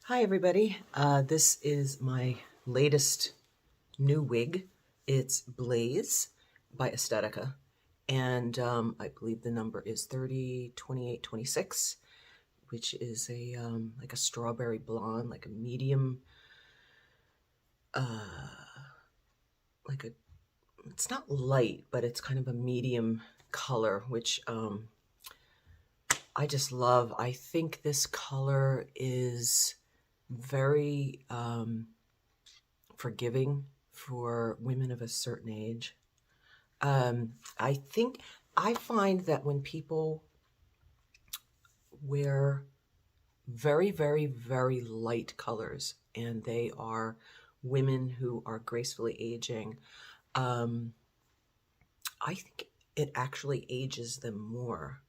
Hi everybody, this is my latest new wig. It's Blaze by Estetica, and I believe the number is 302826, which is a like a strawberry blonde, like a medium, like a, it's not light, but it's kind of a medium color, which I just love. I think this color is very forgiving for women of a certain age. I think I find that when people wear very, very, very light colors and they are women who are gracefully aging, I think it actually ages them more.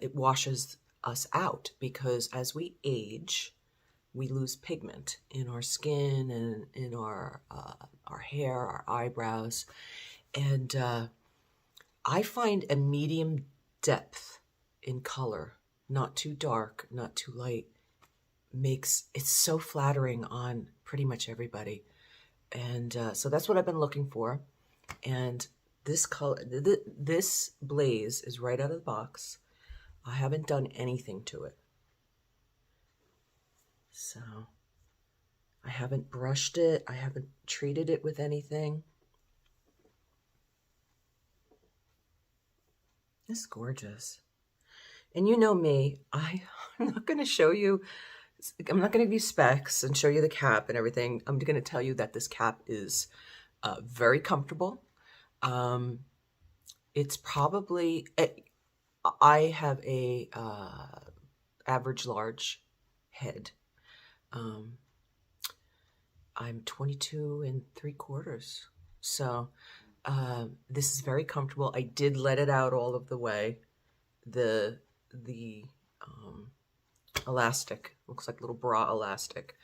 It washes us out because as we age, we lose pigment in our skin and in our hair, our eyebrows, and I find a medium depth in color, not too dark, not too light, makes it so flattering on pretty much everybody, and so that's what I've been looking for. And this color, this Blaze is right out of the box. I haven't done anything to it. So I haven't brushed it. I haven't treated it with anything. It's gorgeous. And you know me, I'm not going to show you, I'm not going to give you specs and show you the cap and everything. I'm going to tell you that this cap is very comfortable. It's probably, I have a average large head. I'm 22 3/4. So this is very comfortable. I did let it out all of the way. The elastic looks like a little bra elastic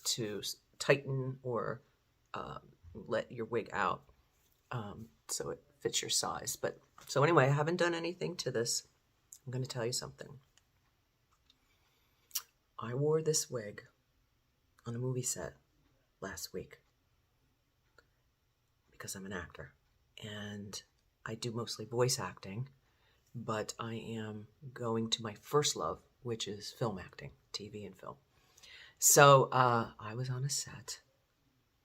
to tighten or let your wig out, so it fits your size. But so anyway, I haven't done anything to this. I'm going to tell you something. I wore this wig on a movie set last week because I'm an actor and I do mostly voice acting, but I am going to my first love, which is film acting, TV and film. So I was on a set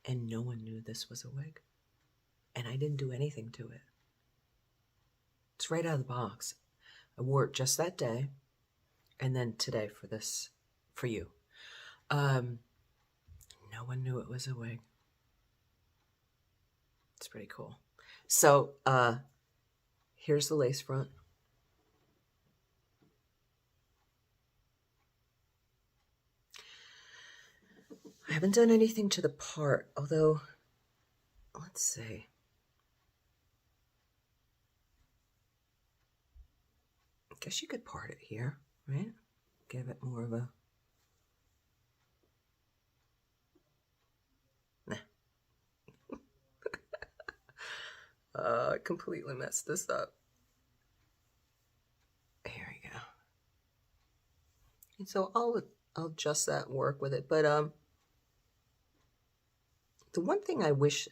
and no one knew this was a wig, and I didn't do anything to it. It's right out of the box. I wore it just that day and then today for this, for you. No one knew it was a wig. It's pretty cool. So here's the lace front. I haven't done anything to the part, although, let's see. I guess you could part it here, right? Give it more of a... Nah. I completely messed this up. Here we go. And so I'll adjust that and work with it. But the one thing I wish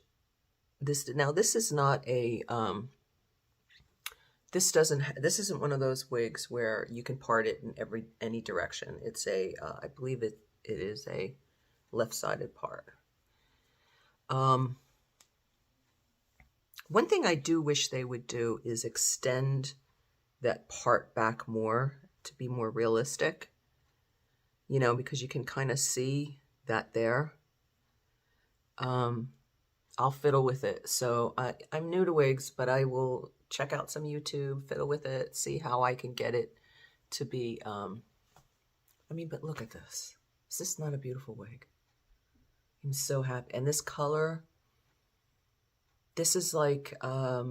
this did, now this is not a this isn't one of those wigs where you can part it in any direction. It's a I believe it is a left-sided part. One thing I do wish they would do is extend that part back more to be more realistic, you know, because you can kind of see that there. I'll fiddle with it. So I'm new to wigs, but I will check out some YouTube, fiddle with it, see how I can get it to be, I mean, but look at this. Is this not a beautiful wig? I'm so happy. And this color, this is like, I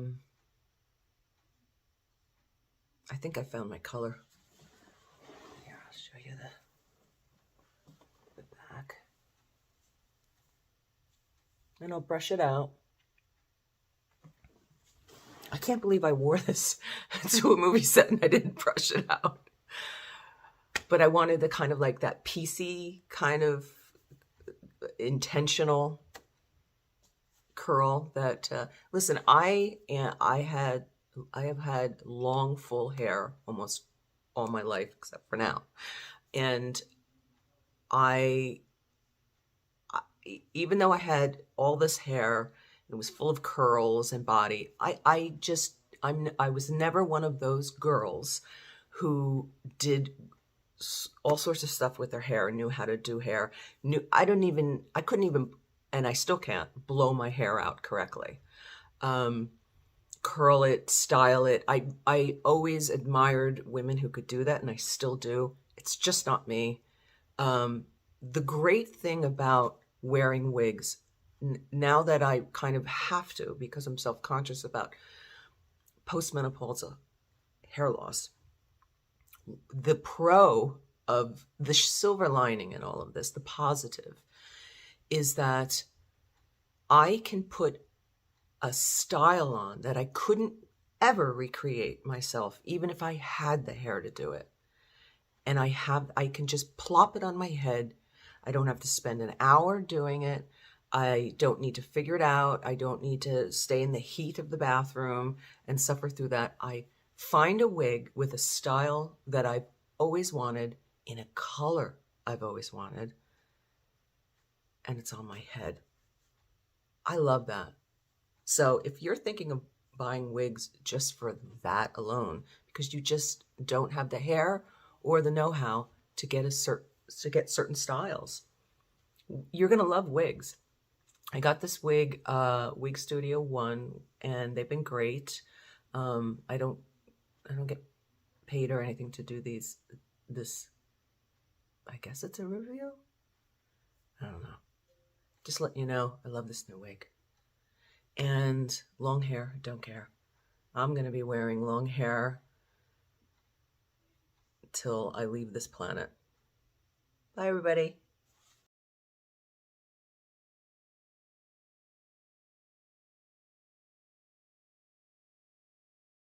think I found my color. Here, I'll show you the back. And I'll brush it out. I can't believe I wore this to a movie set and I didn't brush it out. but I wanted the kind of like that piecey kind of intentional curl that, listen, I have had long, full hair almost all my life except for now. And I, even though I had all this hair, it was full of curls and body, I was never one of those girls who did all sorts of stuff with their hair and knew how to do hair. I couldn't even, and I still can't, blow my hair out correctly. Curl it, style it. I always admired women who could do that, and I still do. It's just not me. The great thing about wearing wigs, now that I kind of have to because I'm self-conscious about postmenopausal hair loss, the pro of the silver lining in all of this, the positive, is that I can put a style on that I couldn't ever recreate myself, even if I had the hair to do it. And I can just plop it on my head. I don't have to spend an hour doing it. I don't need to figure it out. I don't need to stay in the heat of the bathroom and suffer through that. I find a wig with a style that I've always wanted, in a color I've always wanted, and it's on my head. I love that. So if you're thinking of buying wigs just for that alone, because you just don't have the hair or the know-how to get certain styles, you're gonna love wigs. I got this wig, Wig Studio One, and they've been great. I don't get paid or anything to do this. I guess it's a review. I don't know. Just letting you know, I love this new wig. And long hair, don't care. I'm gonna be wearing long hair till I leave this planet. Bye, everybody.